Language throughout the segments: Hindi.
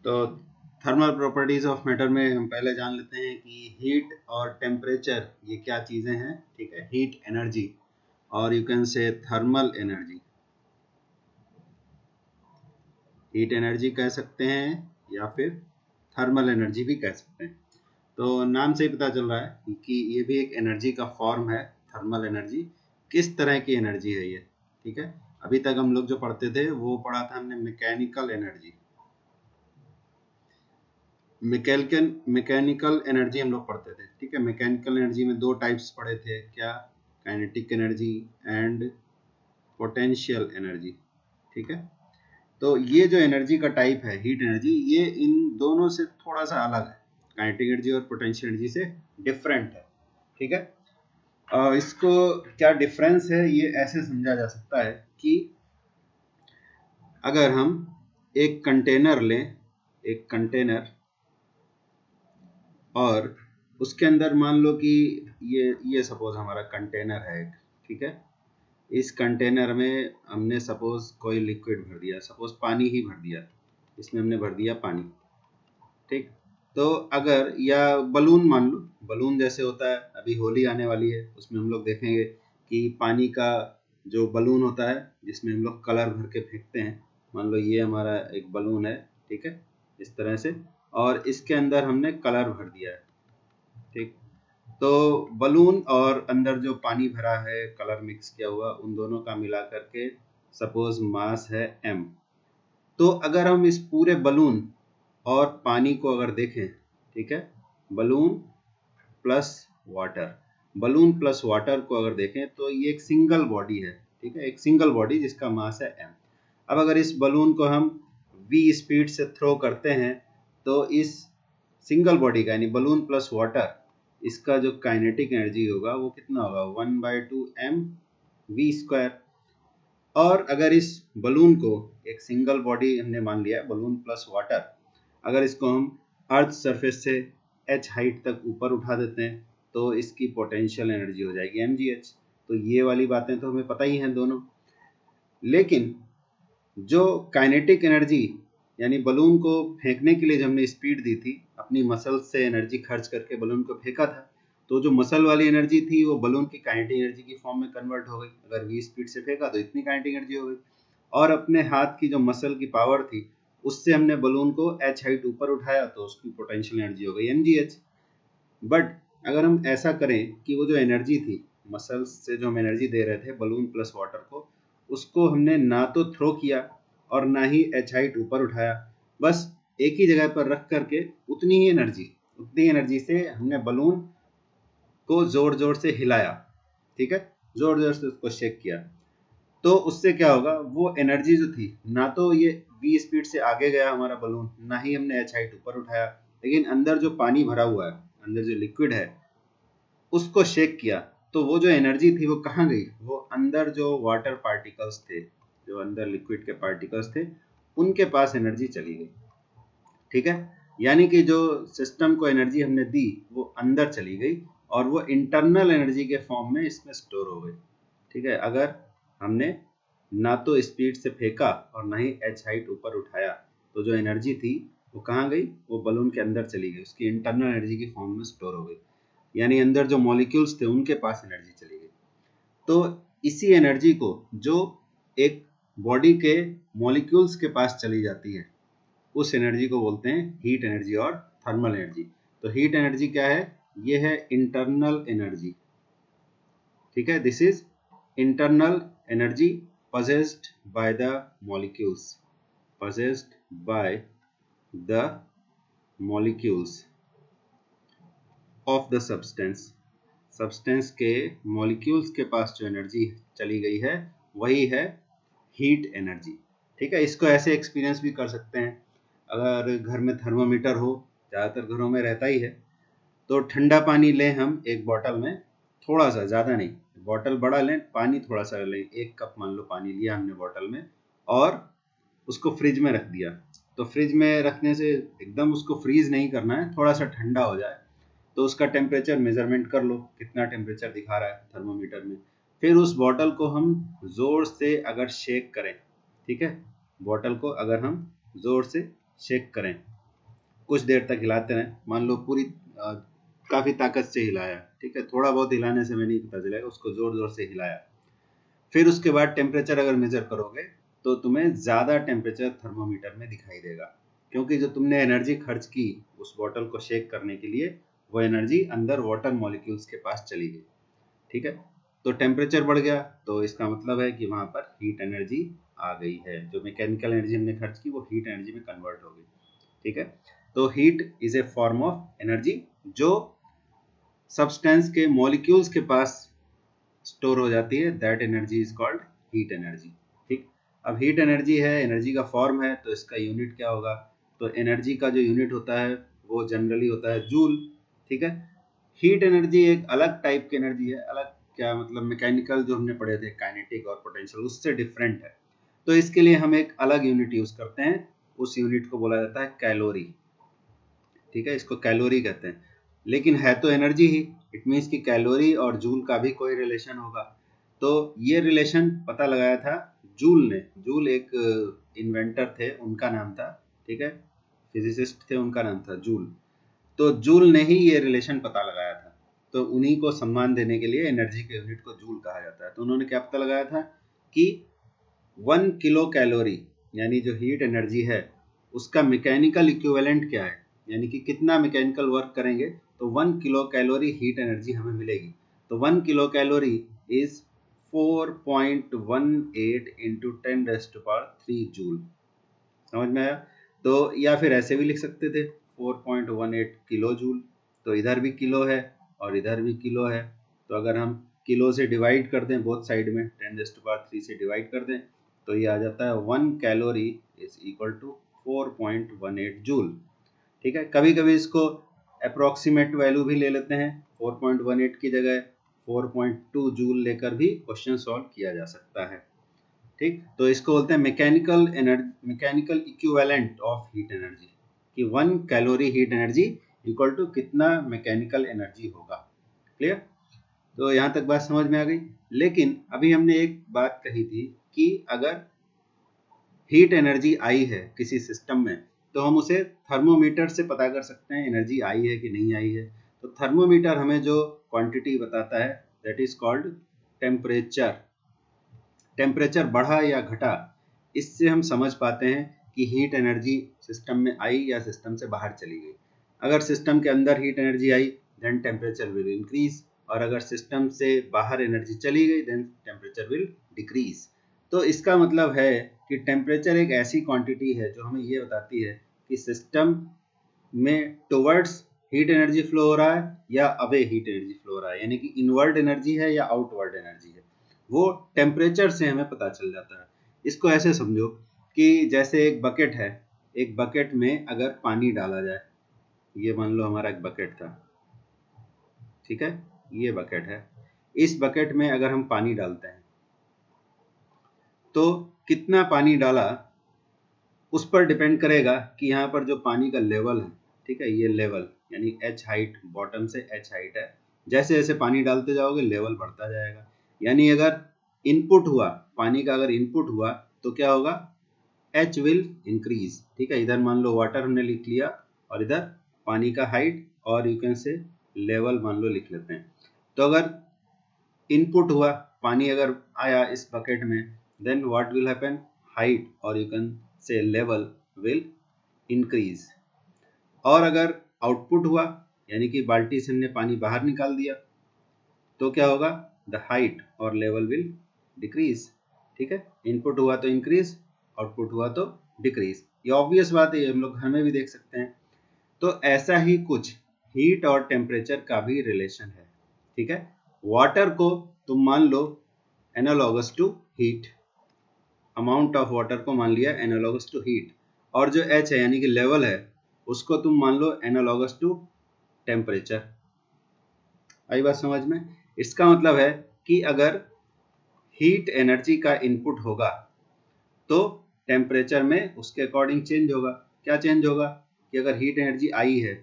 तो थर्मल प्रॉपर्टीज ऑफ मैटर में हम पहले जान लेते हैं कि हीट और टेम्परेचर ये क्या चीज़ें हैं। ठीक है, हीट एनर्जी और यू कैन से थर्मल एनर्जी। हीट एनर्जी कह सकते हैं या फिर थर्मल एनर्जी भी कह सकते हैं। तो नाम से ही पता चल रहा है कि ये भी एक एनर्जी का फॉर्म है। थर्मल एनर्जी किस तरह की एनर्जी है ये। ठीक है, अभी तक हम लोग जो पढ़ते थे वो पढ़ा था हमने मैकेनिकल एनर्जी। मैकेनिकल एनर्जी हम लोग पढ़ते थे। ठीक है, मैकेनिकल एनर्जी में दो टाइप्स पढ़े थे, क्या? Kinetic energy and potential energy. ठीक है, तो ये जो एनर्जी का टाइप है हीट एनर्जी, ये इन दोनों से थोड़ा सा अलग है। काइनेटिक एनर्जी और पोटेंशियल एनर्जी से डिफरेंट है। ठीक है, इसको क्या डिफरेंस है ये ऐसे समझा जा सकता है कि अगर हम एक कंटेनर लें, एक कंटेनर, और उसके अंदर मान लो कि ये सपोज हमारा कंटेनर है एक। ठीक है, इस कंटेनर में हमने सपोज कोई लिक्विड भर दिया, सपोज पानी ही भर दिया, इसमें हमने भर दिया पानी। ठीक, तो अगर या बलून मान लो, बलून जैसे होता है, अभी होली आने वाली है, उसमें हम लोग देखेंगे कि पानी का जो बलून होता है जिसमें हम लोग कलर भर के फेंकते हैं, मान लो ये हमारा एक बलून है। ठीक है, इस तरह से, और इसके अंदर हमने कलर भर दिया है। ठीक, तो बलून और अंदर जो पानी भरा है, कलर मिक्स किया हुआ, उन दोनों का मिला करके सपोज मास है m। तो अगर हम इस पूरे बलून और पानी को अगर देखें, ठीक है, balloon plus water, balloon plus water को अगर देखें तो ये एक सिंगल बॉडी है। ठीक है, एक सिंगल बॉडी जिसका मास है m। अब अगर इस बलून को हम v स्पीड से थ्रो करते हैं तो इस सिंगल बॉडी का यानी बलून प्लस वाटर, इसका जो काइनेटिक एनर्जी होगा वो कितना होगा, 1/2 mv²। और अगर इस बलून को, एक सिंगल बॉडी हमने मान लिया है बलून प्लस वाटर, अगर इसको हम अर्थ सरफेस से h हाइट तक ऊपर उठा देते हैं तो इसकी पोटेंशियल एनर्जी हो जाएगी mgh। तो ये वाली बातें तो हमें पता ही हैं दोनों। लेकिन जो काइनेटिक एनर्जी यानी बलून को फेंकने के लिए जब हमने स्पीड दी थी, अपनी मसल से एनर्जी खर्च करके बलून को फेंका था, तो जो मसल वाली एनर्जी थी वो बलून की काइनेटिक एनर्जी की फॉर्म में कन्वर्ट हो गई। अगर v स्पीड से फेंका तो इतनी काइनेटिक एनर्जी हो गई, और अपने हाथ की जो मसल की पावर थी उससे हमने बलून को h हाइट ऊपर उठाया तो उसकी पोटेंशियल एनर्जी हो गई mgh। बट अगर हम ऐसा करें कि वो जो एनर्जी थी मसल्स से, जो हम एनर्जी दे रहे थे बलून प्लस वाटर को, उसको हमने ना तो थ्रो किया और ना ही h हाइट ऊपर उठाया, बस एक ही जगह पर रख करके उतनी ही एनर्जी से हमने बलून को जोर जोर से हिलाया। ठीक है, जोर जोर से उसको शेक किया, तो उससे क्या होगा, वो एनर्जी जो थी, ना तो ये v स्पीड से आगे गया हमारा बलून, ना ही हमने h हाइट ऊपर उठाया, लेकिन अंदर जो पानी भरा हुआ है, अंदर जो लिक्विड है, उसको शेक किया, तो वो जो एनर्जी थी वो कहाँ गई, वो अंदर जो वाटर पार्टिकल्स थे, जो अंदर लिक्विड के पार्टिकल्स थे, उनके पास एनर्जी चली गई। ठीक है, यानी कि जो सिस्टम को एनर्जी हमने दी वो अंदर चली गई और वो इंटरनल एनर्जी के फॉर्म में इसमें स्टोर हो गई। ठीक है, अगर हमने ना तो स्पीड से फेंका और ना ही h हाइट ऊपर उठाया तो जो एनर्जी थी वो कहाँ गई, वो बलून के अंदर चली गई, उसकी इंटरनल एनर्जी की फॉर्म में स्टोर हो गई, यानी अंदर जो मॉलिक्यूल्स थे उनके पास एनर्जी चली गई। तो इसी एनर्जी को जो एक बॉडी के मॉलिक्यूल्स के पास चली जाती है, उस एनर्जी को बोलते हैं हीट एनर्जी और थर्मल एनर्जी। तो हीट एनर्जी क्या है, ये है इंटरनल एनर्जी। ठीक है, this is internal energy possessed by the molecules, possessed by the molecules of the substance। Substance के मॉलिक्यूल्स के पास जो एनर्जी चली गई है वही है हीट एनर्जी। ठीक है, इसको ऐसे एक्सपीरियंस भी कर सकते हैं, अगर घर में थर्मोमीटर हो, ज़्यादातर घरों में रहता ही है, तो ठंडा पानी लें हम एक बोतल में, थोड़ा सा, ज़्यादा नहीं, बोतल बड़ा लें, पानी थोड़ा सा लें, 1 कप मान लो पानी लिया हमने बोतल में, और उसको फ्रिज में रख दिया। तो फ्रिज में रखने से एकदम उसको फ्रीज नहीं करना है, थोड़ा सा ठंडा हो जाए तो उसका टेम्परेचर मेजरमेंट कर लो, कितना टेम्परेचर दिखा रहा है थर्मोमीटर में। फिर उस बोतल को हम जोर से अगर शेक करें, ठीक है, बोतल को अगर हम जोर से शेक करें कुछ देर तक हिलाते रहें, मान लो पूरी काफ़ी ताकत से हिलाया, ठीक है, थोड़ा बहुत हिलाने से मैं नहीं पता चलेगा, उसको ज़ोर ज़ोर से हिलाया। फिर उसके बाद टेम्परेचर अगर मेजर करोगे तो तुम्हें ज़्यादा टेम्परेचर थर्मोमीटर में दिखाई देगा, क्योंकि जो तुमने एनर्जी खर्च की उस बॉटल को शेक करने के लिए, वो एनर्जी अंदर वाटर मॉलिक्यूल्स के पास चली गई, ठीक है। तो टेम्परेचर बढ़ गया तो इसका मतलब है कि वहाँ पर हीट एनर्जी आ गई है, जो मैकेनिकल एनर्जी हमने खर्च की वो हीट एनर्जी में कन्वर्ट हो गई, ठीक है। तो heat is a form of energy जो सब्सटेंस के मॉलिक्यूल्स के पास स्टोर हो जाती है, that energy is called heat energy, ठीक। अब हीट एनर्जी है, एनर्जी का फॉर्म है, तो इसका यूनिट क्या होगा? तो एनर्जी का जो यूनिट होता है वो जनरली होता है जूल, ठीक है। हीट एनर्जी एक अलग टाइप की एनर्जी है, अलग क्या मतलब, मैकेनिकल जो हमने पढ़े थे काइनेटिक और पोटेंशियल, उससे डिफरेंट है। तो इसके लिए हम एक अलग यूनिट यूज करते हैं, उस यूनिट को बोला जाता है कैलोरी, ठीक है, इसको कैलोरी कहते हैं। लेकिन है तो एनर्जी ही, इट मीन्स कि कैलोरी और जूल का भी कोई रिलेशन होगा। तो ये रिलेशन पता लगाया था जूल ने, जूल एक इन्वेंटर थे, उनका नाम था, ठीक है, फिजिसिस्ट थे, उनका नाम था जूल। तो जूल ने ही ये रिलेशन पता लगाया था, तो उन्हीं को सम्मान देने के लिए एनर्जी के यूनिट को जूल कहा जाता है। तो उन्होंने क्या पता लगाया था कि 1 किलो कैलोरी यानी जो हीट एनर्जी है उसका मैकेनिकल इक्विवेलेंट क्या है, यानी कि कितना मैकेनिकल वर्क करेंगे तो 1 किलो कैलोरी हीट एनर्जी हमें मिलेगी। तो 1 kilo calorie is 4.18 into 10⁻³ joule, समझ में आया? तो या फिर ऐसे भी लिख सकते थे 4.18 किलो जूल, तो इधर भी किलो है और इधर भी किलो है, तो अगर हम किलो से डिवाइड कर दें बोथ साइड में, 10⁻³ से डिवाइड कर दें तो ये आ जाता है 1 calorie is equal to 4.18 joule, ठीक है। कभी कभी इसको अप्रोक्सीमेट वैल्यू भी ले लेते हैं, 4.18 की जगह 4.2 जूल लेकर भी क्वेश्चन सॉल्व किया जा सकता है, ठीक। तो इसको बोलते हैं mechanical energy, mechanical equivalent of heat energy, कि 1 calorie heat energy equal to कितना मैकेनिकल एनर्जी होगा। क्लियर? तो यहाँ तक बात समझ में आ गई। लेकिन अभी हमने एक बात कही थी कि अगर हीट एनर्जी आई है किसी सिस्टम में तो हम उसे थर्मोमीटर से पता कर सकते हैं एनर्जी आई है कि नहीं आई है। तो थर्मोमीटर हमें जो क्वांटिटी बताता है that is called temperature. Temperature बढ़ा या घटा, इससे हम समझ पाते हैं कि हीट एनर्जी सिस्टम में आई या सिस्टम से बाहर चली गई। अगर सिस्टम के अंदर हीट एनर्जी आई देन टेम्परेचर विल इंक्रीज, और अगर सिस्टम से बाहर एनर्जी चली गई देन टेम्परेचर विल डिक्रीज। तो इसका मतलब है कि टेम्परेचर एक ऐसी क्वांटिटी है जो हमें ये बताती है कि सिस्टम में टुवर्ड्स हीट एनर्जी फ्लो हो रहा है या अवे हीट एनर्जी फ्लो हो रहा है, यानी कि इनवर्ड एनर्जी है या आउटवर्ड एनर्जी है, वो टेम्परेचर से हमें पता चल जाता है। इसको ऐसे समझो कि जैसे एक बकेट है, एक बकेट में अगर पानी डाला जाए, ये मान लो हमारा एक बकेट था, ठीक है, ये बकेट है, इस बकेट में अगर हम पानी डालते हैं तो कितना पानी डाला उस पर डिपेंड करेगा कि यहाँ पर जो पानी का लेवल है, ठीक है, ये लेवल यानी एच हाइट, बॉटम से एच हाइट है, जैसे जैसे पानी डालते जाओगे लेवल बढ़ता जाएगा। यानी अगर इनपुट हुआ, पानी का अगर इनपुट हुआ तो क्या होगा, एच विल इंक्रीज, ठीक है। इधर मान लो वाटर हमने लिख लिया और इधर पानी का हाइट और यू कैन से लेवल मान लो लिख लेते हैं। तो अगर इनपुट हुआ, पानी अगर आया इस बकेट में, then what will happen, height और you can say level will increase. और अगर आउटपुट हुआ यानी कि बाल्टी से हमने पानी बाहर निकाल दिया तो क्या होगा, द हाइट और लेवल विल डिक्रीज, ठीक है। इनपुट हुआ तो इंक्रीज, आउटपुट हुआ तो डिक्रीज। ये ऑब्वियस बात है, ये हम लोग घर में भी देख सकते हैं। तो ऐसा ही कुछ हीट और टेम्परेचर का भी रिलेशन है, ठीक है। वाटर को तुम मान लो analogous to heat, amount of water को मान लिया एनालॉगस टू हीट, और जो एच है यानी कि लेवल है उसको तुम मान लो एनालॉगस टू टेम्परेचर। आई बात समझ में? इसका मतलब है कि अगर हीट एनर्जी का इनपुट होगा तो टेम्परेचर में उसके अकॉर्डिंग चेंज होगा। क्या चेंज होगा कि अगर हीट एनर्जी आई है,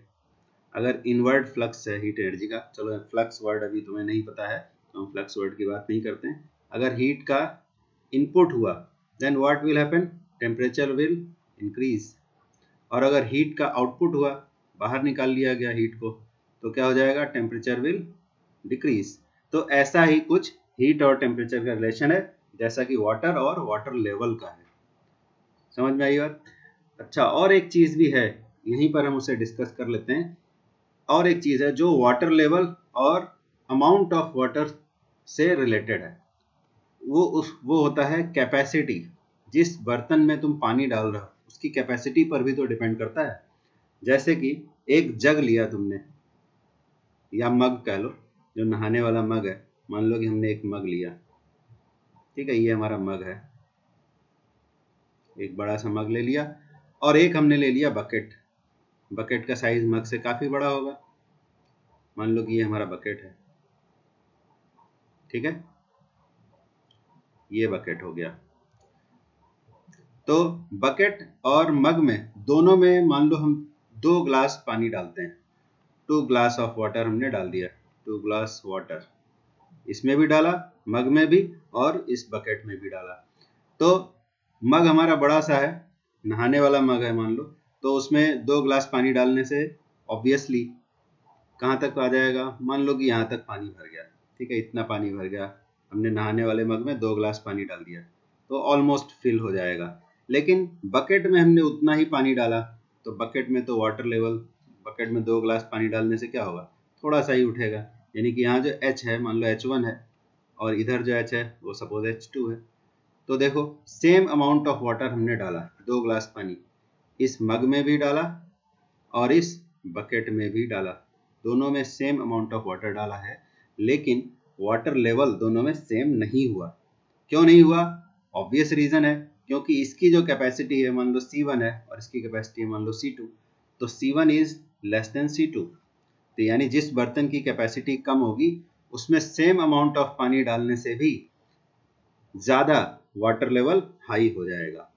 अगर इनवर्ड फ्लक्स है हीट एनर्जी का, चलो फ्लक्स वर्ड अभी तुम्हें नहीं पता है तो हम फ्लक्स वर्ड की बात नहीं करते हैं। अगर हीट का इनपुट हुआ then what will happen, temperature will increase, और अगर हीट का आउटपुट हुआ, बाहर निकाल लिया गया हीट को, तो क्या हो जाएगा, टेम्परेचर विल डिक्रीज। तो ऐसा ही कुछ हीट और टेम्परेचर का रिलेशन है, जैसा कि वाटर और वाटर लेवल का है। समझ में आई बात? अच्छा, और एक चीज भी है, यहीं पर हम उसे डिस्कस कर लेते हैं। और एक चीज है जो वाटर लेवल और अमाउंट ऑफ वाटर से रिलेटेड है, वो होता है कैपेसिटी। जिस बर्तन में तुम पानी डाल रहे हो उसकी कैपेसिटी पर भी तो डिपेंड करता है। जैसे कि एक जग लिया तुमने, या मग कह लो, जो नहाने वाला मग है। मान लो कि हमने एक मग लिया, ठीक है, ये हमारा मग है, एक बड़ा सा मग ले लिया। और एक हमने ले लिया बकेट। बकेट का साइज मग से काफी बड़ा होगा। मान लो कि ये हमारा बकेट है, ठीक है, ये बकेट हो गया। तो बकेट और मग में, दोनों में मान लो हम 2 ग्लास पानी डालते हैं। 2 ग्लास ऑफ वाटर हमने डाल दिया, 2 ग्लास वाटर, इसमें भी डाला, मग में भी, और इस बकेट में भी डाला। तो मग हमारा बड़ा सा है, नहाने वाला मग है मान लो, तो उसमें 2 ग्लास पानी डालने से ऑब्वियसली कहाँ तक आ जाएगा, मान लो कि यहाँ तक पानी भर गया, ठीक है, इतना पानी भर गया। हमने नहाने वाले मग में 2 ग्लास पानी डाल दिया, तो ऑलमोस्ट फिल हो जाएगा। लेकिन बकेट में हमने उतना ही पानी डाला, तो बकेट में तो वाटर लेवल, बकेट में 2 ग्लास पानी डालने से क्या होगा, थोड़ा सा ही उठेगा। यानी कि यहाँ जो H है, मान लो H1 है, और इधर जो H है वो सपोज H2 है। तो देखो, सेम अमाउंट ऑफ वाटर हमने डाला, 2 ग्लास पानी इस मग में भी डाला और इस बकेट में भी डाला, दोनों में सेम अमाउंट ऑफ वाटर डाला है, लेकिन वाटर लेवल दोनों में सेम नहीं हुआ। क्यों नहीं हुआ? ऑब्वियस रीजन है, क्योंकि इसकी जो कैपेसिटी है मान लो C1 है और इसकी कैपेसिटी है मान लो C2, तो C1 is less than C2। तो यानी जिस बर्तन की कैपेसिटी कम होगी उसमें सेम अमाउंट ऑफ पानी डालने से भी ज्यादा वाटर लेवल हाई हो जाएगा।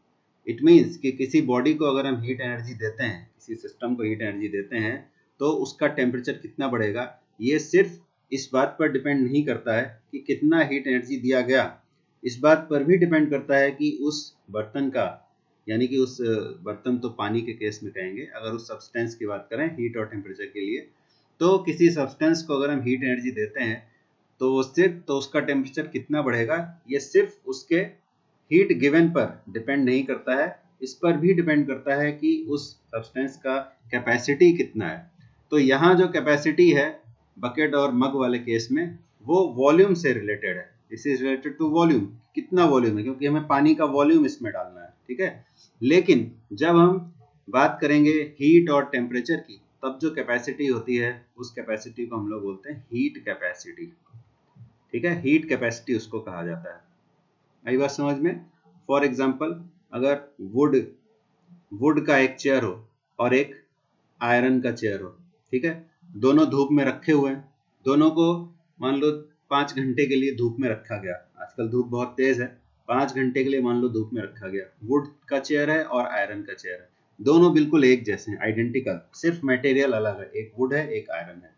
इट मीन्स कि किसी बॉडी को अगर हम हीट एनर्जी देते हैं, किसी सिस्टम को हीट एनर्जी देते हैं, तो उसका टेम्परेचर कितना बढ़ेगा, ये सिर्फ इस बात पर डिपेंड नहीं करता है कि कितना हीट एनर्जी दिया गया, इस बात पर भी डिपेंड करता है कि उस बर्तन का, यानी कि उस बर्तन तो पानी के केस में कहेंगे, अगर उस सब्सटेंस की बात करें हीट और टेम्परेचर के लिए, तो किसी सब्सटेंस को अगर हम हीट एनर्जी देते हैं तो उसका टेम्परेचर कितना बढ़ेगा, ये सिर्फ उसके हीट गिवन पर डिपेंड नहीं करता है, इस पर भी डिपेंड करता है कि उस सब्सटेंस का कैपेसिटी कितना है। तो यहाँ जो कैपेसिटी है बकेट और मग वाले केस में, वो वॉल्यूम से रिलेटेड है। This is related to volume, कितना वॉल्यूम है, क्योंकि हमें पानी का वॉल्यूम इसमें डालना है, ठीक है। लेकिन जब हम बात करेंगे हीट और टेम्परेचर की, तब जो कैपेसिटी होती है उस कैपेसिटी को हम लोग बोलते हैं हीट कैपेसिटी, ठीक है, हीट कैपेसिटी उसको कहा जाता है। आई बात समझ में? फॉर एग्जाम्पल, अगर वुड का एक चेयर हो और एक आयरन का चेयर हो, ठीक है, दोनों धूप में रखे हुए हैं, दोनों को मान लो 5 घंटे के लिए धूप में रखा गया, आजकल धूप बहुत तेज है, 5 घंटे के लिए मान लो धूप में रखा गया, वुड का चेयर है और आयरन का चेयर है, दोनों बिल्कुल एक जैसे हैं, आइडेंटिकल, सिर्फ मटेरियल अलग है, एक वुड है एक आयरन है।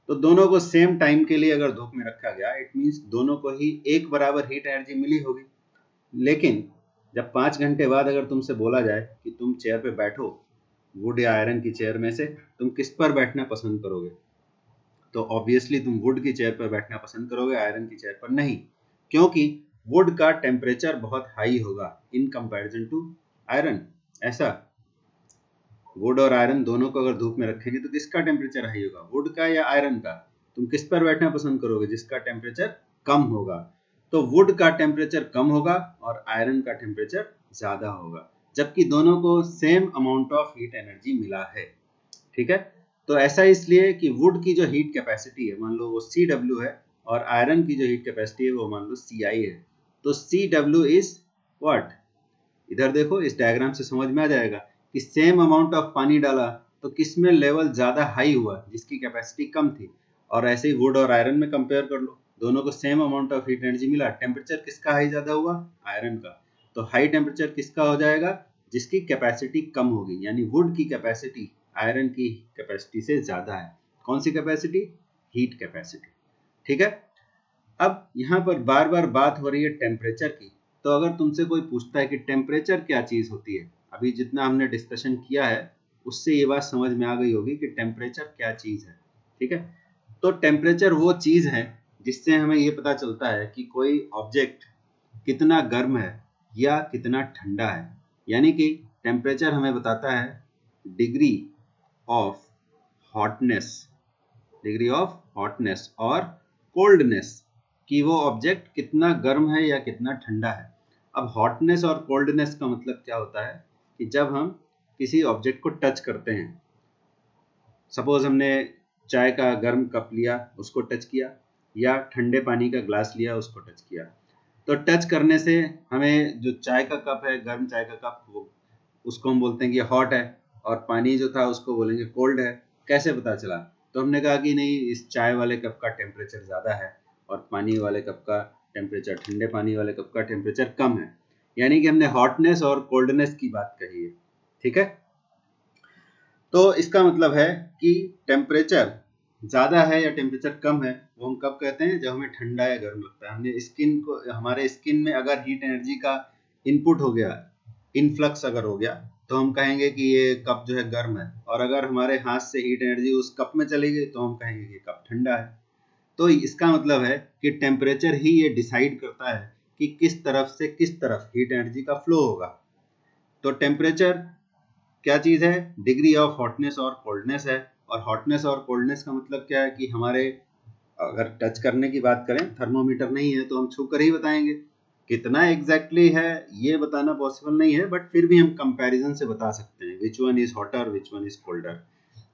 तो दोनों को सेम टाइम के लिए अगर धूप में रखा गया, इट मीन्स दोनों को ही एक बराबर हीट एनर्जी मिली होगी। लेकिन जब 5 घंटे बाद अगर तुमसे बोला जाए कि तुम चेयर पे बैठो, वुड या आयरन की चेयर में से तुम किस पर बैठना पसंद करोगे, तो ऑब्वियसली तुम वुड की चेयर पर बैठना पसंद करोगे, आयरन की चेयर पर नहीं, क्योंकि वुड का टेम्परेचर बहुत हाई होगा इन कंपैरिजन टू आयरन। ऐसा वुड और आयरन दोनों को अगर धूप में रखेंगे तो किसका टेम्परेचर हाई होगा, वुड का या आयरन का? तुम किस पर बैठना पसंद करोगे, जिसका टेम्परेचर कम होगा। तो वुड का टेम्परेचर कम होगा और आयरन का टेम्परेचर ज्यादा होगा, जबकि दोनों को same amount of heat energy मिला है, ठीक है। तो ऐसा इसलिए कि वुड की जो हीट कैपेसिटी है मान लो वो CW है, और आयरन की जो हीट कैपेसिटी है वो मान लो CI है। तो CW इज व्हाट, इधर देखो इस डायग्राम से समझ में आ जाएगा कि सेम अमाउंट ऑफ पानी डाला तो किस में लेवल ज्यादा हाई हुआ, जिसकी कैपेसिटी कम थी। और ऐसे ही वुड और आयरन में कंपेयर कर लो, दोनों को same amount of heat energy मिला, टेम्परेचर किसका हाई ज्यादा हुआ, आयरन का। तो हाई टेम्परेचर किसका हो जाएगा, जिसकी कैपेसिटी कम होगी, यानी वुड की कैपेसिटी आयरन की कैपेसिटी से ज्यादा है। कौन सी कैपेसिटी, हीट कैपेसिटी, ठीक है। अब यहाँ पर बार बार बात हो रही है टेम्परेचर की, तो अगर तुमसे कोई पूछता है कि टेम्परेचर क्या चीज होती है, अभी जितना हमने डिस्कशन किया है उससे ये बात समझ में आ गई होगी कि टेम्परेचर क्या चीज़ है। ठीक है, तो टेम्परेचर वो चीज़ है जिससे हमें ये पता चलता है कि कोई ऑब्जेक्ट कितना गर्म है या कितना ठंडा है। यानी कि टेम्परेचर हमें बताता है degree of hotness, degree of hotness और कोल्डनेस, कि वो ऑब्जेक्ट कितना गर्म है या कितना ठंडा है। अब हॉटनेस और कोल्डनेस का मतलब क्या होता है कि जब हम किसी ऑब्जेक्ट को टच करते हैं, सपोज हमने चाय का गर्म कप लिया उसको टच किया, या ठंडे पानी का ग्लास लिया उसको टच किया, तो टच करने से हमें जो चाय का कप है, गर्म चाय का कप, वो उसको हम बोलते हैं कि हॉट है, और पानी जो था उसको बोलेंगे कोल्ड है। कैसे पता चला? तो हमने कहा कि नहीं, इस चाय वाले कप का टेम्परेचर ज़्यादा है और पानी वाले कप का टेम्परेचर, ठंडे पानी वाले कप का टेम्परेचर कम है। यानी कि हमने हॉटनेस और कोल्डनेस की बात कही है। ठीक है, तो इसका मतलब है कि टेम्परेचर ज़्यादा है या टेम्परेचर कम है वो हम कब कहते हैं? जब हमें ठंडा या गर्म लगता है। हमने स्किन को, हमारे स्किन में अगर हीट एनर्जी का इनपुट हो गया, इनफ्लक्स अगर हो गया, तो हम कहेंगे कि ये कप जो है गर्म है, और अगर हमारे हाथ से हीट एनर्जी उस कप में चली गई तो हम कहेंगे कि कप ठंडा है। तो इसका मतलब है कि टेम्परेचर ही ये डिसाइड करता है कि किस तरफ से किस तरफ हीट एनर्जी का फ्लो होगा। तो टेम्परेचर क्या चीज़ है? डिग्री ऑफ हॉटनेस और कोल्डनेस है। और हॉटनेस और कोल्डनेस का मतलब क्या है कि हमारे, अगर टच करने की बात करें, थर्मोमीटर नहीं है तो हम छू कर ही बताएंगे। कितना एग्जैक्टली है ये बताना पॉसिबल नहीं है, बट फिर भी हम कंपैरिजन से बता सकते हैं which one is hotter which one is colder.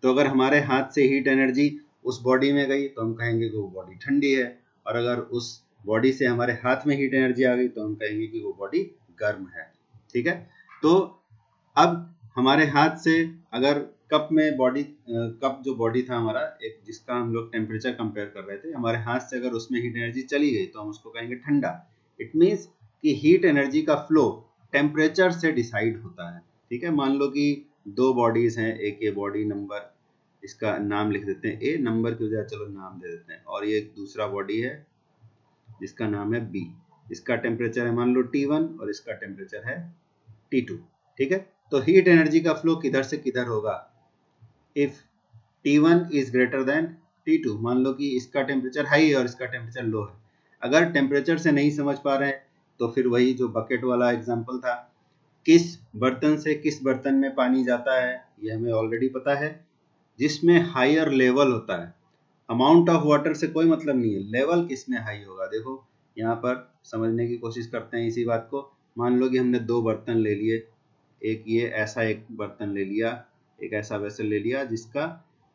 तो अगर हमारे हाथ से हीट एनर्जी उस बॉडी में गई तो हम कहेंगे कि वो बॉडी ठंडी है, और अगर उस बॉडी से हमारे हाथ में हीट एनर्जी आ गई तो हम कहेंगे कि वो बॉडी गर्म है। ठीक है, तो अब हमारे हाथ से अगर कप में बॉडी, कप जो बॉडी था हमारा एक, जिसका हम लोग टेम्परेचर कंपेयर कर रहे थे, हमारे हाथ से अगर उसमें हीट एनर्जी चली गई तो हम उसको कहेंगे ठंडा। इट मीन्स कि हीट एनर्जी का फ्लो टेम्परेचर से डिसाइड होता है। ठीक है, मान लो कि दो बॉडीज हैं, एक ये बॉडी नंबर, इसका नाम लिख देते हैं ए, नंबर की वजह चलो नाम दे देते हैं, और ये एक दूसरा बॉडी है जिसका नाम है बी। इसका टेम्परेचर है मान लो T1 और इसका टेम्परेचर है T2। ठीक है, तो हीट एनर्जी का फ्लो किधर से किधर होगा? If T1 is greater than T2, मान लो कि इसका टेम्परेचर हाई है और इसका टेम्परेचर लो है। अगर टेम्परेचर से नहीं समझ पा रहे हैं तो फिर वही जो बकेट वाला एग्जांपल था, किस बर्तन से किस बर्तन में पानी जाता है ये हमें ऑलरेडी पता है। जिसमें हायर लेवल होता है, अमाउंट ऑफ वाटर से कोई मतलब नहीं है, लेवल किस में हाई होगा। देखो यहाँ पर समझने की कोशिश करते हैं इसी बात को। मान लो कि हमने दो बर्तन ले लिए, एक ये ऐसा एक बर्तन ले लिया, एक ऐसा वेसल ले लिया जिसका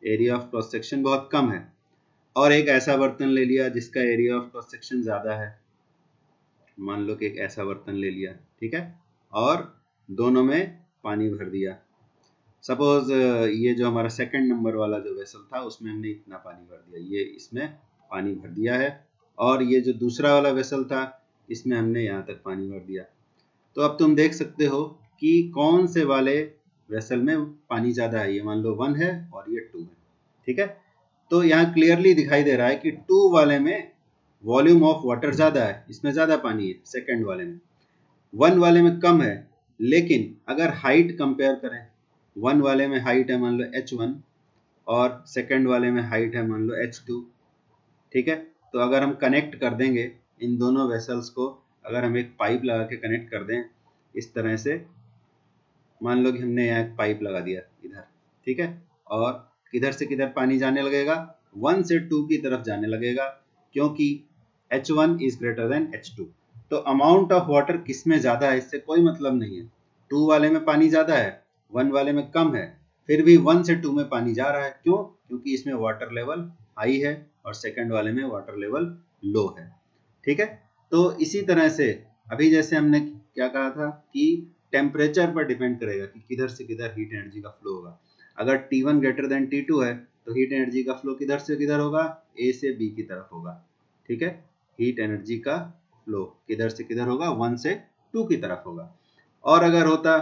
एरिया ऑफ क्रॉस सेक्शन बहुत कम है, और एक ऐसा बर्तन ले लिया जिसका एरिया ऑफ क्रॉस सेक्शन ज़्यादा है। मान लो कि एक ऐसा बर्तन ले लिया, ठीक है, और दोनों में पानी भर दिया। सपोज ये जो हमारा सेकंड नंबर वाला जो वेसल था उसमें हमने इतना पानी भर दिया, ये इसमें पानी भर दिया है, और ये जो दूसरा वाला वेसल था इसमें हमने यहाँ तक पानी भर दिया। तो अब तुम देख सकते हो कि कौन से वाले वेसल में पानी ज़्यादा है। ये मान लो 1 है और ये 2 है। ठीक है, तो यहाँ क्लियरली दिखाई दे रहा है कि 2 वाले में वॉल्यूम ऑफ वाटर ज़्यादा है, इसमें ज़्यादा पानी है सेकंड वाले में। 1 वाले में कम है, लेकिन अगर हाइट कंपेयर करें, 1 वाले में हाइट है मान लो h1 और सेकंड वाले में हाइट है मान लो h2। ठीक है, तो अगर हम कनेक्ट कर देंगे इन दोनों वेसल्स को, अगर हम एक पाइप लगा के कनेक्ट कर दें इस तरह से, मान लो कि हमने यहाँ एक पाइप लगा दिया इधर, ठीक है, और किधर से किधर पानी जाने लगेगा? 1 से 2 की तरफ जाने लगेगा, क्योंकि h1 is greater than h2। तो अमाउंट ऑफ वाटर किस में ज़्यादा है इससे कोई मतलब नहीं है। 2 वाले में पानी ज़्यादा है, 1 वाले में कम है, फिर भी 1 से 2 में पानी जा रहा है। क्यों? क्योंकि इसमें वाटर लेवल हाई है और सेकंड वाले में वाटर लेवल लो है। ठीक है, तो इसी तरह से अभी जैसे हमने क्या कहा था कि टेम्परेचर पर डिपेंड करेगा कि किधर से किधर हीट एनर्जी का फ्लो होगा। अगर T1 ग्रेटर देन T2 है तो हीट एनर्जी का फ्लो किधर से किधर होगा? A से B की तरफ होगा। ठीक है, हीट एनर्जी का फ्लो किधर से किधर होगा? 1 से 2 की तरफ होगा। और अगर होता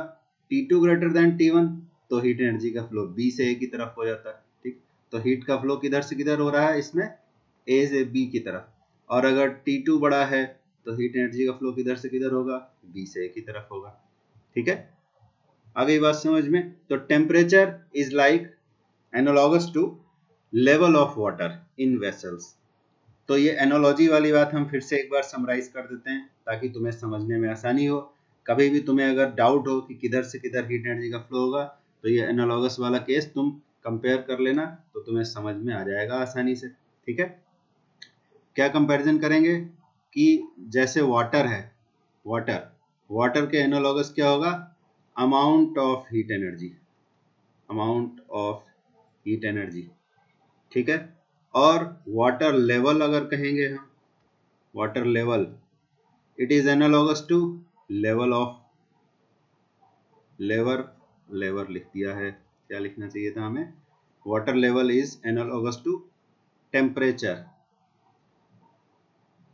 T2 ग्रेटर देन T1 तो हीट एनर्जी का फ्लो B से A की तरफ हो जाता। ठीक, तो हीट का फ्लो किधर से किधर हो रहा है इसमें? A से B की तरफ। और अगर T2 बड़ा है तो हीट एनर्जी का फ्लो किधर से किधर होगा? B से A की तरफ होगा। ठीक है, आ गई बात समझ में? तो temperature is like analogous to level of water in vessels. तो ये एनोलॉजी वाली बात हम फिर से एक बार समराइज कर देते हैं ताकि तुम्हें समझने में आसानी हो। कभी भी तुम्हें अगर डाउट हो कि किधर से किधर हीट एनर्जी का फ्लो होगा तो ये एनालॉगस वाला केस तुम कंपेयर कर लेना, तो तुम्हें समझ में आ जाएगा आसानी से। ठीक है, क्या कंपैरिजन करेंगे कि जैसे वाटर है, वाटर के एनालॉगस क्या होगा? Amount of heat energy, amount of heat energy. ठीक है, और वाटर लेवल अगर कहेंगे हम, water level, it is analogous to level of, lever लिख दिया है, क्या लिखना चाहिए था हमें? Water level is analogous to temperature,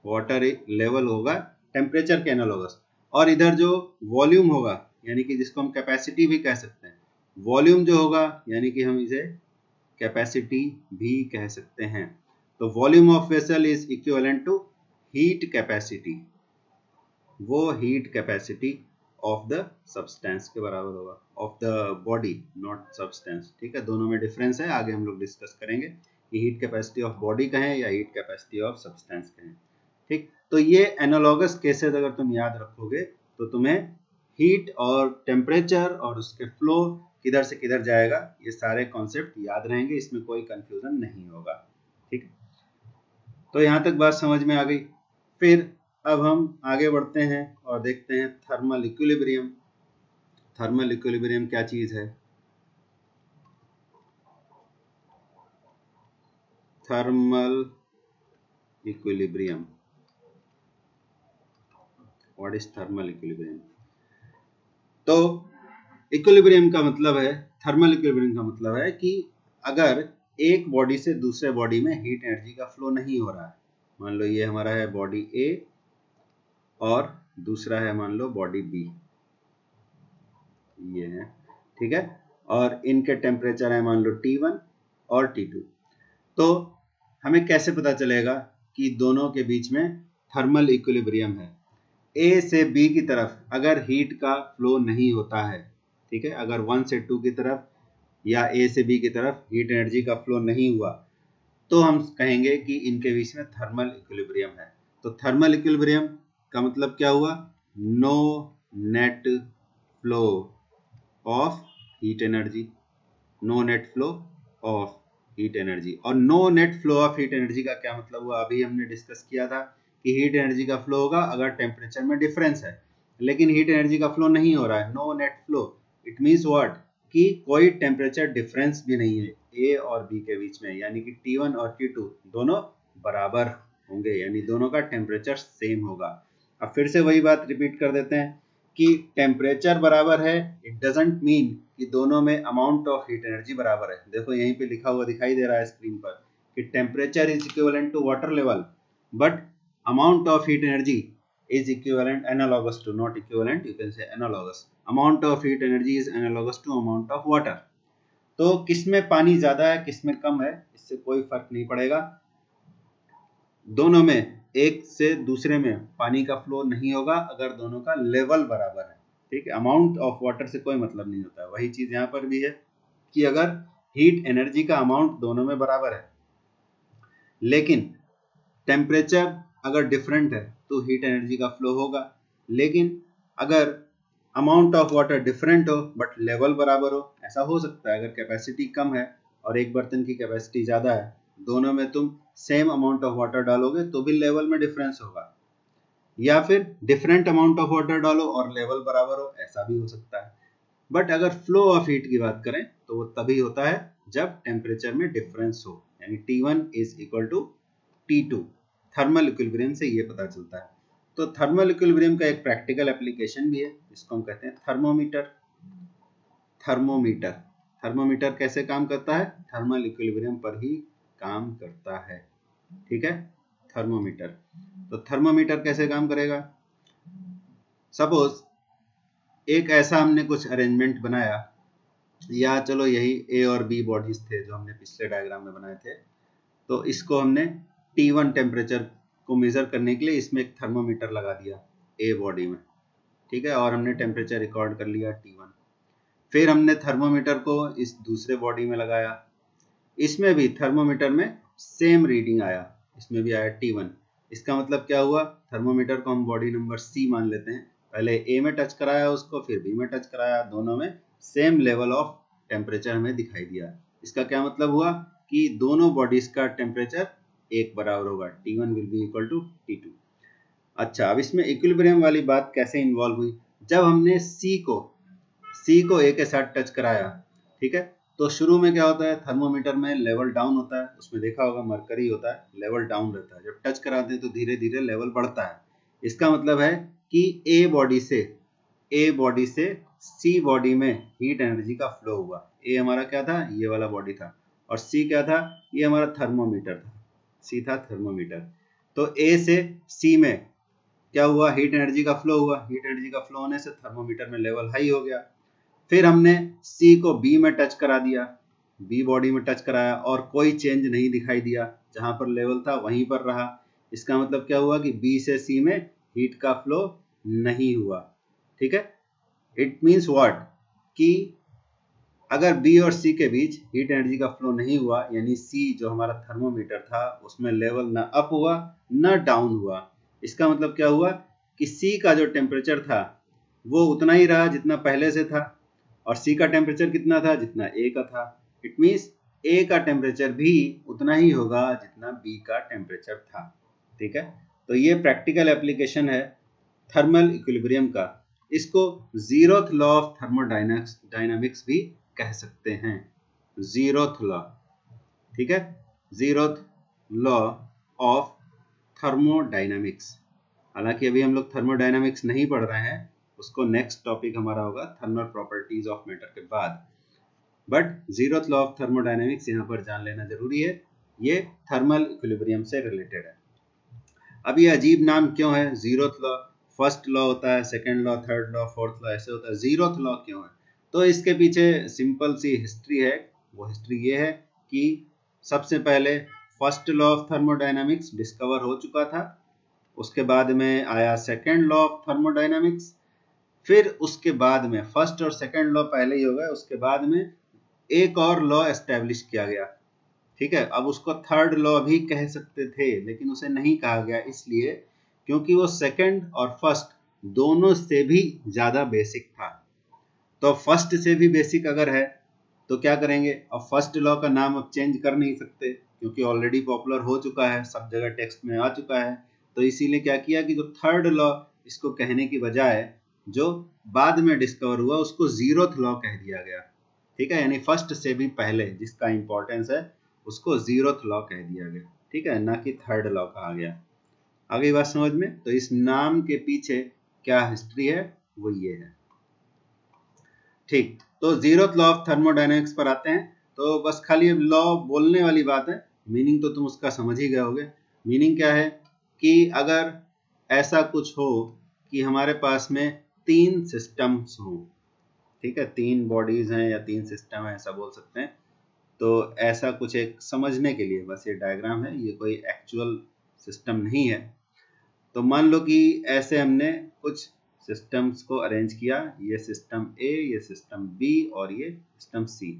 water level होगा टेम्परेचर के एनालॉगस। और इधर जो वॉल्यूम होगा, यानी कि जिसको हम कैपेसिटी भी कह सकते हैं, वॉल्यूम जो होगा यानी कि हम इसे कैपेसिटी भी कह सकते हैं। तो volume of vessel is equivalent to heat capacity, वो heat capacity of the substance के बराबर होगा, of the body not substance. ठीक है, दोनों में डिफरेंस है, आगे हम लोग डिस्कस करेंगे कि हीट कैपेसिटी ऑफ बॉडी कहें या हीट कैपेसिटी ऑफ सब्सटेंस कहें। ठीक, तो ये एनालॉगस केसेस अगर तुम याद रखोगे तो तुम्हें हीट और टेम्परेचर और उसके फ्लो किधर से किधर जाएगा ये सारे कॉन्सेप्ट याद रहेंगे, इसमें कोई कंफ्यूजन नहीं होगा। ठीक, तो यहाँ तक बात समझ में आ गई। फिर अब हम आगे बढ़ते हैं और देखते हैं थर्मल इक्विलिब्रियम। थर्मल इक्विलिब्रियम क्या चीज है? Thermal equilibrium, what is thermal equilibrium? तो इक्विलिब्रियम का मतलब है, थर्मल इक्विलिब्रियम का मतलब है कि अगर एक बॉडी से दूसरे बॉडी में हीट एनर्जी का फ्लो नहीं हो रहा है, मान लो ये हमारा है बॉडी ए और दूसरा है मान लो बॉडी बी, ये है, ठीक है, और इनके टेम्परेचर है मान लो T1 और T2। तो हमें कैसे पता चलेगा कि दोनों के बीच में थर्मल इक्विलिब्रियम है? ए से बी की तरफ अगर हीट का फ्लो नहीं होता है, ठीक है, अगर 1 से 2 की तरफ या ए से बी की तरफ हीट एनर्जी का फ्लो नहीं हुआ तो हम कहेंगे कि इनके बीच में थर्मल इक्विलिब्रियम है। तो थर्मल इक्विलिब्रियम का मतलब क्या हुआ? No net flow of heat energy, no net flow of heat energy. और no net flow of heat energy का क्या मतलब हुआ? अभी हमने डिस्कस किया था कि हीट एनर्जी का फ्लो होगा अगर टेम्परेचर में डिफरेंस है, लेकिन हीट एनर्जी का फ्लो नहीं हो रहा है, no net flow. It means what? कि कोई टेम्परेचर डिफरेंस भी नहीं है ए और बी के बीच में, यानी कि T1 और T2 दोनों बराबर होंगे, यानी दोनों का टेम्परेचर सेम होगा। अब फिर से वही बात रिपीट कर देते हैं कि टेम्परेचर बराबर है, इट डजंट मीन कि दोनों में अमाउंट ऑफ हीट एनर्जी बराबर है। देखो यहीं पे लिखा हुआ दिखाई दे रहा है स्क्रीन पर कि temperature is equivalent to water level, but amount of heat energy is equivalent, analogous to, not equivalent, you can say analogous, amount of heat energy is analogous to amount of water। तो किसमें पानी ज्यादा है किसमें कम है इससे कोई फर्क नहीं पड़ेगा, दोनों में एक से दूसरे में पानी का फ्लो नहीं होगा अगर दोनों का लेवल बराबर है। ठीक है, अमाउंट ऑफ वाटर से कोई मतलब नहीं होता है। वही चीज यहाँ पर भी है कि अगर हीट एनर्जी का अमाउंट दोनों में बराबर है लेकिन टेम्परेचर अगर डिफरेंट है तो हीट एनर्जी का फ्लो होगा, लेकिन अगर अमाउंट ऑफ वाटर डिफरेंट हो बट लेवल बराबर हो, ऐसा हो सकता है अगर कैपेसिटी कम है और एक बर्तन की कैपेसिटी ज़्यादा है, दोनों में तुम सेम अमाउंट ऑफ वाटर डालोगे तो भी लेवल में डिफरेंस होगा, या फिर डिफरेंट अमाउंट ऑफ वाटर डालो और लेवल बराबर हो, ऐसा भी हो सकता है। बट अगर फ्लो ऑफ हीट की बात करें तो वो तभी होता है जब टेम्परेचर में डिफरेंस हो, यानी T1 is equal to T2। Thermal equilibrium से ये पता चलता है। तो थर्मल इक्विलिब्रियम का एक प्रैक्टिकल एप्लीकेशन भी है जिसको हम कहते हैं थर्मोमीटर। थर्मोमीटर, थर्मोमीटर कैसे काम करता है? थर्मल इक्विलिब्रियम पर ही काम करता है। ठीक है, थर्मोमीटर। तो थर्मोमीटर कैसे काम करेगा? सपोज एक ऐसा हमने कुछ अरेंजमेंट बनाया, या चलो यही ए और बी बॉडीज थे जो हमने पिछले डायग्राम में बनाए थे, तो इसको हमने T1 टेम्परेचर को मेजर करने के लिए इसमें एक थर्मोमीटर लगा दिया ए बॉडी में, ठीक है, और हमने टेम्परेचर रिकॉर्ड कर लिया T1। फिर हमने थर्मोमीटर को इस दूसरे बॉडी में लगाया, इसमें भी थर्मोमीटर में सेम रीडिंग आया, इसमें भी आया T1। इसका मतलब क्या हुआ, थर्मोमीटर को हम बॉडी नंबर C मान लेते हैं, पहले A में टच कराया उसको, फिर B में टच कराया, दोनों में सेम लेवल ऑफ टेम्परेचर हमें दिखाई दिया। इसका क्या मतलब हुआ कि दोनों बॉडीज का टेम्परेचर एक बराबर होगा, T1 will be equal to T2। अच्छा, अब इसमें इक्विलिब्रियम वाली बात कैसे इन्वॉल्व हुई, जब हमने C को A के साथ टच कराया, ठीक है, तो शुरू में क्या होता है, थर्मोमीटर में लेवल डाउन होता है, उसमें देखा होगा मरकरी होता है, लेवल डाउन रहता है, जब टच कराते हैं तो धीरे धीरे लेवल बढ़ता है। इसका मतलब है कि ए बॉडी से सी बॉडी में हीट एनर्जी का फ्लो हुआ। ए हमारा क्या था, ये वाला बॉडी था, और सी क्या था, ये हमारा थर्मोमीटर था, सी था थर्मोमीटर। तो ए से सी में क्या हुआ, हीट एनर्जी का फ्लो हुआ, हीट एनर्जी का फ्लो होने से थर्मोमीटर में लेवल हाई हो गया। फिर हमने C को B में टच करा दिया, B बॉडी में टच कराया और कोई चेंज नहीं दिखाई दिया, जहां पर लेवल था वहीं पर रहा। इसका मतलब क्या हुआ कि B से C में हीट का फ्लो नहीं हुआ। ठीक है, इट मीन्स व्हाट, कि अगर B और C के बीच हीट एनर्जी का फ्लो नहीं हुआ, यानी C जो हमारा थर्मोमीटर था उसमें लेवल ना अप हुआ ना डाउन हुआ। इसका मतलब क्या हुआ कि C का जो टेम्परेचर था वो उतना ही रहा जितना पहले से था, और C का टेम्परेचर कितना था, जितना A का था। इट मीन्स A का टेम्परेचर भी उतना ही होगा जितना B का टेम्परेचर था। ठीक है, तो ये प्रैक्टिकल एप्लीकेशन है थर्मल इक्विलिब्रियम का। इसको जीरोथ लॉ ऑफ थर्मोडायनामिक्स भी कह सकते हैं, जीरोथ लॉ। ठीक है, जीरोथ लॉ ऑफ थर्मोडायनामिक्स। हालांकि अभी हम लोग थर्मोडायनामिक्स नहीं पढ़ रहे हैं, उसको नेक्स्ट टॉपिक हमारा होगा थर्मल प्रॉपर्टीज ऑफ मैटर के बाद, but zeroth law of thermodynamics यहाँ पर जान लेना जरूरी है, ये थर्मल इक्विलिब्रियम से रिलेटेड है। अब ये अजीब नाम क्यों है जीरोथ लॉ, फर्स्ट लॉ होता है, second law, third law, fourth law ऐसे होता है, जीरोथ लॉ क्यों है? तो इसके पीछे सिंपल सी हिस्ट्री है। वो हिस्ट्री ये है कि सबसे पहले first law of thermodynamics discover हो चुका था, उसके बाद में आया सेकेंड लॉ ऑफ थर्मोडायनामिक्स, फिर उसके बाद में फर्स्ट और सेकेंड लॉ पहले ही हो गए, उसके बाद में एक और लॉ एस्टेब्लिश किया गया। ठीक है, अब उसको थर्ड लॉ भी कह सकते थे, लेकिन उसे नहीं कहा गया, इसलिए क्योंकि वो सेकेंड और फर्स्ट दोनों से भी ज्यादा बेसिक था। तो फर्स्ट से भी बेसिक अगर है तो क्या करेंगे, अब फर्स्ट लॉ का नाम अब चेंज कर नहीं सकते क्योंकि ऑलरेडी पॉपुलर हो चुका है, सब जगह टेक्स्ट में आ चुका है। तो इसीलिए क्या किया कि जो थर्ड लॉ इसको कहने की बजाय जो बाद में डिस्कवर हुआ उसको जीरोथ लॉ कह दिया गया। ठीक है, यानी फर्स्ट से भी पहले जिसका इंपॉर्टेंस है उसको जीरोथ लॉ कह दिया गया। ठीक है, ना कि थर्ड लॉ कहा गया। आगे बात समझ में? तो इस नाम के पीछे क्या हिस्ट्री है वो ये है। ठीक, तो जीरोथ लॉ ऑफ थर्मोडायनेमिक्स पर आते हैं। तो बस खाली लॉ बोलने वाली बात है, मीनिंग तो तुम उसका समझ ही गए होगे। मीनिंग क्या है कि अगर ऐसा कुछ हो कि हमारे पास में तीन सिस्टम्स हो, ठीक है, तीन बॉडीज हैं या तीन सिस्टम है ऐसा बोल सकते हैं, तो ऐसा कुछ एक समझने के लिए बस ये डायग्राम है, ये कोई एक्चुअल सिस्टम नहीं है। तो मान लो कि ऐसे हमने कुछ सिस्टम्स को अरेंज किया, ये सिस्टम ए, ये सिस्टम बी और ये सिस्टम सी।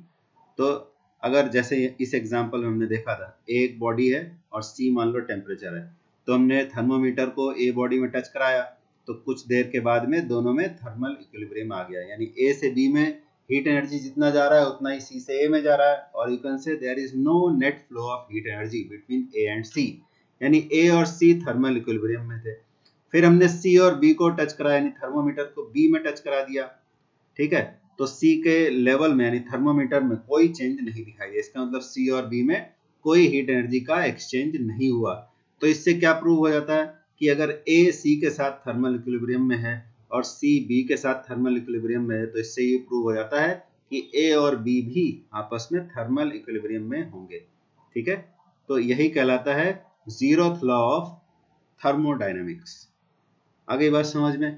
तो अगर जैसे इस एग्जांपल में हमने देखा था एक बॉडी है और सी मान लो टेम्परेचर है, तो हमने थर्मोमीटर को ए बॉडी में टच कराया, तो कुछ देर के बाद में दोनों में थर्मल इक्विलिब्रियम आ गया, यानी ए से बी में हीट एनर्जी जितना जा रहा है उतना ही सी से ए में जा रहा है, और you can say there is no net flow of heat energy between A and C, यानी ए और सी थर्मल इक्विलिब्रियम में थे। फिर हमने सी और बी को टच कराया, यानी थर्मोमीटर को बी में टच करा दिया। ठीक है, तो सी के लेवल में यानी थर्मोमीटर में कोई चेंज नहीं दिखाई दिया, इसका मतलब सी और बी में कोई हीट एनर्जी का एक्सचेंज नहीं हुआ। तो इससे क्या प्रूव हो जाता है कि अगर ए सी के साथ थर्मल इक्विलिब्रियम में है और सी बी के साथ थर्मल इक्विलिब्रियम में है, तो इससे ये प्रूव हो जाता है कि ए और बी भी आपस में थर्मल इक्विलिब्रियम में होंगे। ठीक है, तो यही कहलाता है जीरोथ लॉ ऑफ थर्मोडायनामिक्स। आगे बात समझ में?